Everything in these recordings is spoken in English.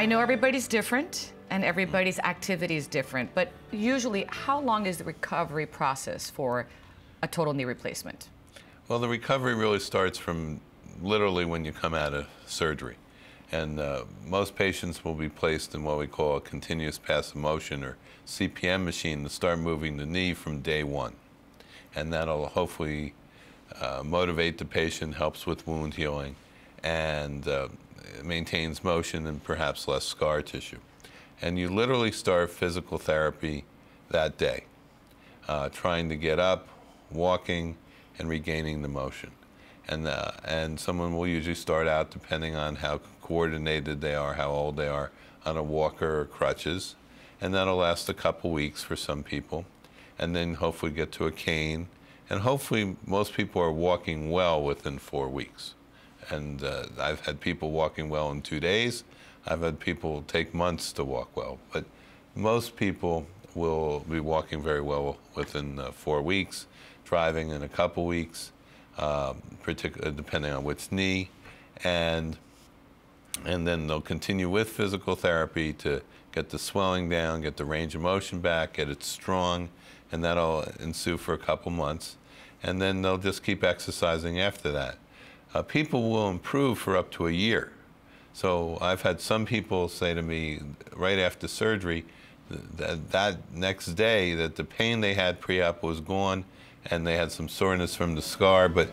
I know everybody's different and everybody's activity is different, but usually how long is the recovery process for a total knee replacement? Well, the recovery really starts from literally when you come out of surgery. And most patients will be placed in what we call a continuous passive motion or CPM machine to start moving the knee from day one. And that'll hopefully motivate the patient, helps with wound healing, and maintains motion and perhaps less scar tissue. And you literally start physical therapy that day, trying to get up, walking, and regaining the motion. And someone will usually start out, depending on how coordinated they are, how old they are, on a walker or crutches. And that'll last a couple weeks for some people. And then hopefully get to a cane. And hopefully most people are walking well within 4 weeks. And I've had people walking well in 2 days. I've had people take months to walk well. But most people will be walking very well within 4 weeks, driving in a couple weeks, particularly depending on which knee. And then they'll continue with physical therapy to get the swelling down, get the range of motion back, get it strong, and that'll ensue for a couple months. And then they'll just keep exercising after that. People will improve for up to a year. So I've had some people say to me right after surgery that next day that the pain they had pre-op was gone and they had some soreness from the scar, but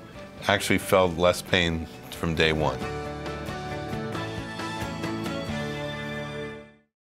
actually felt less pain from day one.